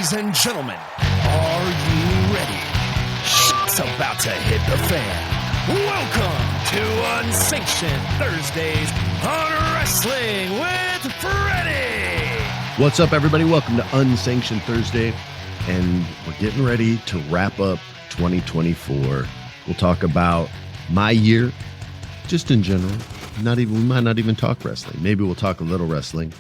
Ladies and gentlemen, are you ready? It's about to hit the fan. Welcome to Unsanctioned Thursdays on Wrestling with Freddie. What's up, everybody? Welcome to Unsanctioned Thursday, and we're getting ready to wrap up 2024. We'll talk about my year, just in general. We might not even talk wrestling. Maybe we'll talk a little wrestling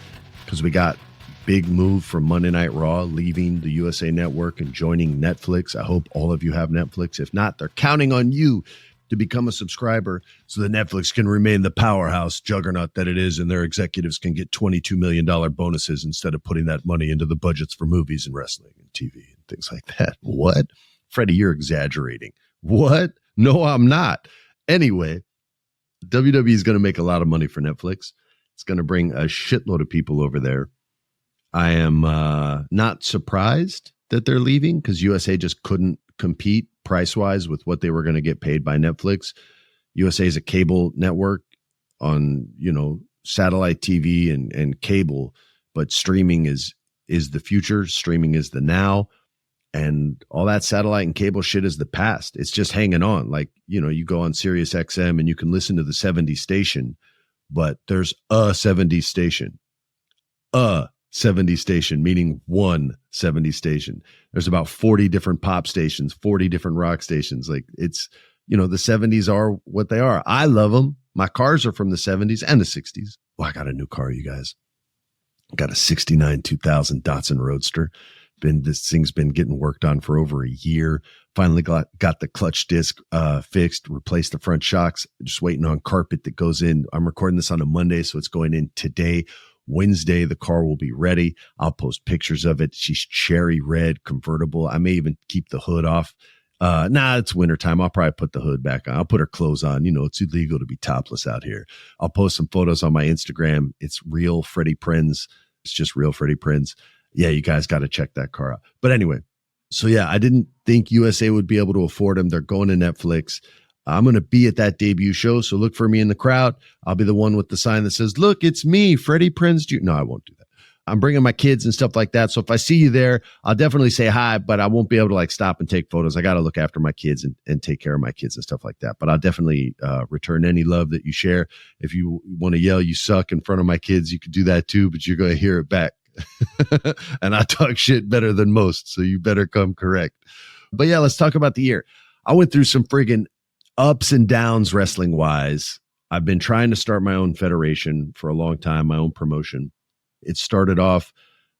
because we got big move from Monday Night Raw, leaving the USA Network and joining Netflix. I hope all of you have Netflix. If not, they're counting on you to become a subscriber so that Netflix can remain the powerhouse juggernaut that it is, and their executives can get $22 million bonuses instead of putting that money into the budgets for movies and wrestling and TV and things like that. What? Freddie, you're exaggerating. What? No, I'm not. Anyway, WWE is going to make a lot of money for Netflix. It's going to bring a shitload of people over there. I am not surprised that they're leaving because USA just couldn't compete price-wise with what they were going to get paid by Netflix. USA is a cable network on, satellite TV and cable, but streaming is the future. Streaming is the now. And all that satellite and cable shit is the past. It's just hanging on. Like, you go on Sirius XM and you can listen to the 70s station, but there's a 70s station. 70 station, meaning one 70 station. There's about 40 different pop stations, 40 different rock stations. Like it's, the 70s are what they are. I love them. My cars are from the 70s and the 60s. Well, I got a new car, you guys. I got a 69 2000 Datsun Roadster. This thing's been getting worked on for over a year. Finally got the clutch disc fixed, replaced the front shocks, just waiting on carpet that goes in. I'm recording this on a Monday, so it's going in today. Wednesday, the car will be ready. I'll post pictures of it. She's cherry red convertible. I may even keep the hood off. It's wintertime. I'll probably put the hood back on. I'll put her clothes on. It's illegal to be topless out here. I'll post some photos on my Instagram. It's real Freddie Prinze. It's just real Freddie Prinze. Yeah, you guys got to check that car out. But anyway, so yeah, I didn't think USA would be able to afford them. They're going to Netflix. I'm going to be at that debut show, so look for me in the crowd. I'll be the one with the sign that says, "Look, it's me, Freddie Prinze Jr." No, I won't do that. I'm bringing my kids and stuff like that. So if I see you there, I'll definitely say hi, but I won't be able to stop and take photos. I got to look after my kids and take care of my kids and stuff like that. But I'll definitely return any love that you share. If you want to yell, "You suck" in front of my kids, you could do that too, but you're going to hear it back. And I talk shit better than most, so you better come correct. But yeah, let's talk about the year. I went through some friggin' ups and downs wrestling wise. I've been trying to start my own federation for a long time, my own promotion. It started off,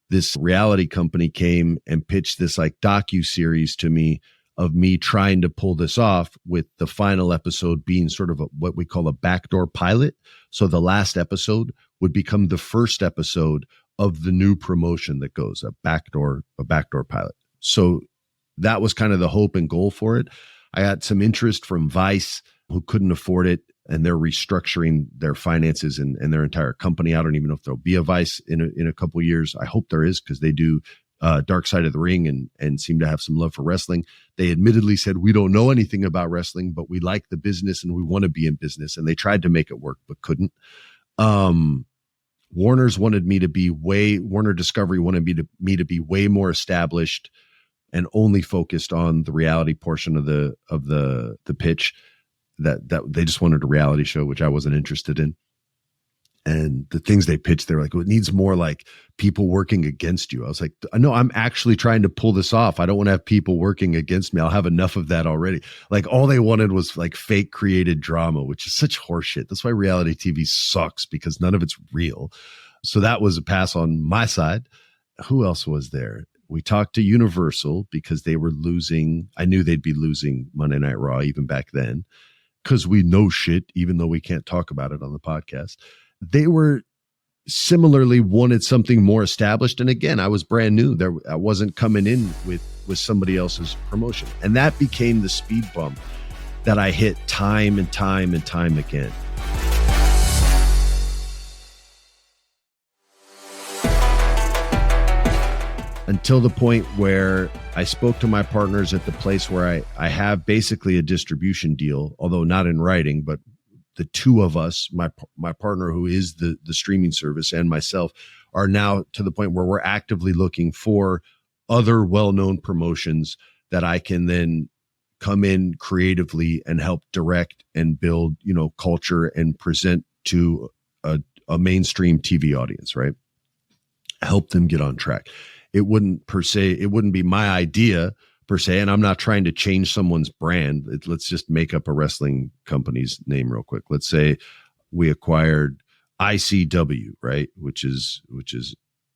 this reality company came and pitched this docu-series to me of me trying to pull this off, with the final episode being sort of what we call a backdoor pilot. So the last episode would become the first episode of the new promotion that goes, a backdoor pilot. So that was kind of the hope and goal for it. I got some interest from Vice, who couldn't afford it, and they're restructuring their finances and their entire company. I don't even know if there'll be a Vice in a couple of years. I hope there is, because they do Dark Side of the Ring and seem to have some love for wrestling. They admittedly said, "We don't know anything about wrestling, but we like the business and we want to be in business." And they tried to make it work, but couldn't. Warner Discovery wanted me to be way more established and only focused on the reality portion of the pitch. That they just wanted a reality show, which I wasn't interested in. And the things they pitched, they're like, "Well, it needs more people working against you." I was like, "No, I'm actually trying to pull this off. I don't want to have people working against me. I'll have enough of that already." All they wanted was fake created drama, which is such horseshit. That's why reality TV sucks, because none of it's real. So that was a pass on my side. Who else was there? We talked to Universal because they were losing. I knew they'd be losing Monday Night Raw even back then, because we know shit, even though we can't talk about it on the podcast. They were similarly wanted something more established. And again, I was brand new. I wasn't coming in with somebody else's promotion. And that became the speed bump that I hit time and time and time again. Until the point where I spoke to my partners at the place where I have basically a distribution deal, although not in writing, but the two of us, my partner who is the streaming service and myself, are now to the point where we're actively looking for other well-known promotions that I can then come in creatively and help direct and build, culture and present to a mainstream TV audience, right? Help them get on track. It wouldn't be my idea per se, and I'm not trying to change someone's brand. Let's just make up a wrestling company's name real quick. Let's say we acquired ICW, right? Which is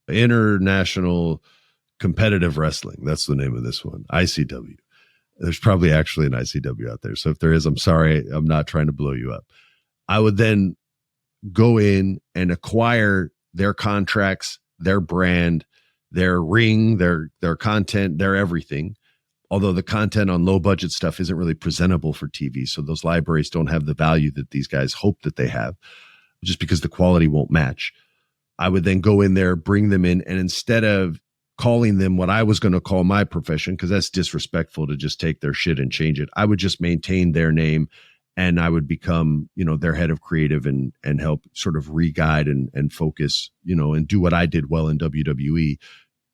International Competitive Wrestling. That's the name of this one, ICW. There's probably actually an ICW out there. So if there is, I'm sorry, I'm not trying to blow you up. I would then go in and acquire their contracts, their brand, their ring, their content, their everything. Although the content on low budget stuff isn't really presentable for TV. So those libraries don't have the value that these guys hope that they have, just because the quality won't match. I would then go in there, bring them in, and instead of calling them what I was going to call my profession, because that's disrespectful to just take their shit and change it, I would just maintain their name, and I would become, their head of creative and help sort of re-guide and focus, and do what I did well in WWE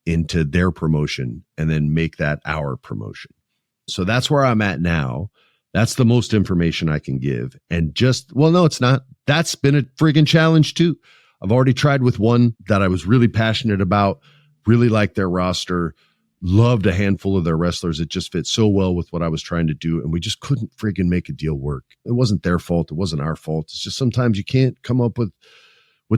into their promotion and then make that our promotion. So that's where I'm at now. That's the most information I can give. And no, it's not. That's been a friggin' challenge too. I've already tried with one that I was really passionate about, really liked their roster, loved a handful of their wrestlers. It just fit so well with what I was trying to do. And we just couldn't friggin' make a deal work. It wasn't their fault. It wasn't our fault. It's just sometimes you can't come up with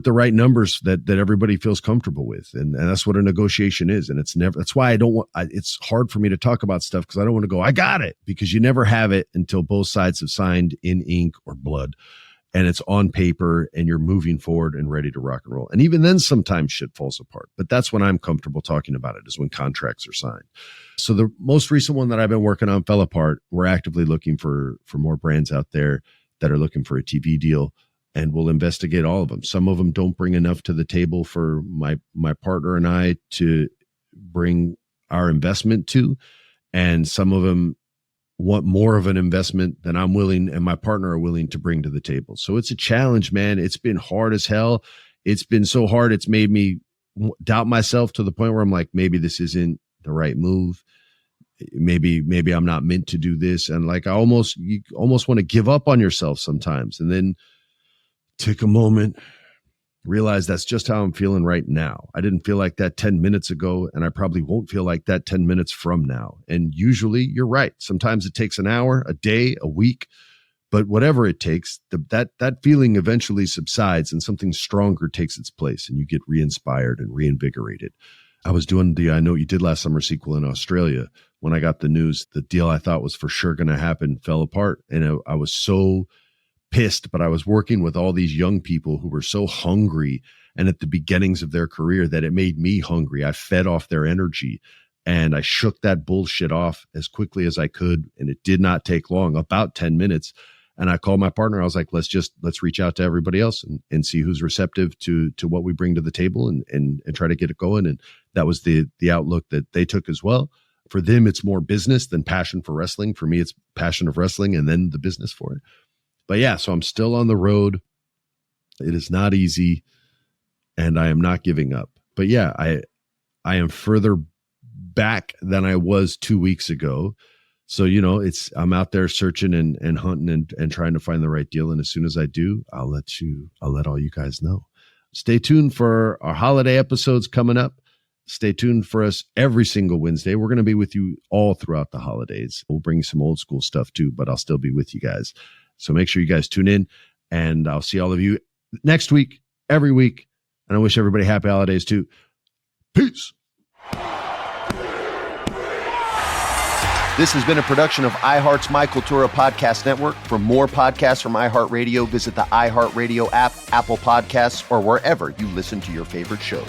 the right numbers that everybody feels comfortable with. And that's what a negotiation is. And that's why it's hard for me to talk about stuff, because I don't want to go, I got it, because you never have it until both sides have signed in ink or blood and it's on paper and you're moving forward and ready to rock and roll. And even then sometimes shit falls apart, but that's when I'm comfortable talking about it, is when contracts are signed. So the most recent one that I've been working on fell apart. We're actively looking for more brands out there that are looking for a TV deal, and we'll investigate all of them. Some of them don't bring enough to the table for my partner and I to bring our investment to. And some of them want more of an investment than I'm willing and my partner are willing to bring to the table. So it's a challenge, man. It's been hard as hell. It's been so hard. It's made me doubt myself to the point where I'm like, maybe this isn't the right move. Maybe I'm not meant to do this. And like, you almost want to give up on yourself sometimes. And then take a moment, realize that's just how I'm feeling right now. I didn't feel like that 10 minutes ago, and I probably won't feel like that 10 minutes from now. And usually you're right. Sometimes it takes an hour, a day, a week, but whatever it takes, that feeling eventually subsides and something stronger takes its place and you get re-inspired and reinvigorated. I was doing the I Know What You Did Last Summer sequel in Australia. When I got the news, the deal I thought was for sure going to happen fell apart. And I was so pissed, but I was working with all these young people who were so hungry and at the beginnings of their career that it made me hungry. I fed off their energy and I shook that bullshit off as quickly as I could. And it did not take long, about 10 minutes. And I called my partner. I was like, let's reach out to everybody else and see who's receptive to what we bring to the table and try to get it going. And that was the outlook that they took as well. For them, it's more business than passion for wrestling. For me, it's passion of wrestling and then the business for it. But yeah, so I'm still on the road. It is not easy and I am not giving up. But yeah, I am further back than I was 2 weeks ago. So, I'm out there searching and hunting and trying to find the right deal. And as soon as I do, I'll let all you guys know. Stay tuned for our holiday episodes coming up. Stay tuned for us every single Wednesday. We're going to be with you all throughout the holidays. We'll bring some old school stuff too, but I'll still be with you guys. So make sure you guys tune in, and I'll see all of you next week, every week. And I wish everybody happy holidays too. Peace. This has been a production of iHeart's My Cultura Podcast Network. For more podcasts from iHeartRadio, visit the iHeartRadio app, Apple Podcasts, or wherever you listen to your favorite shows.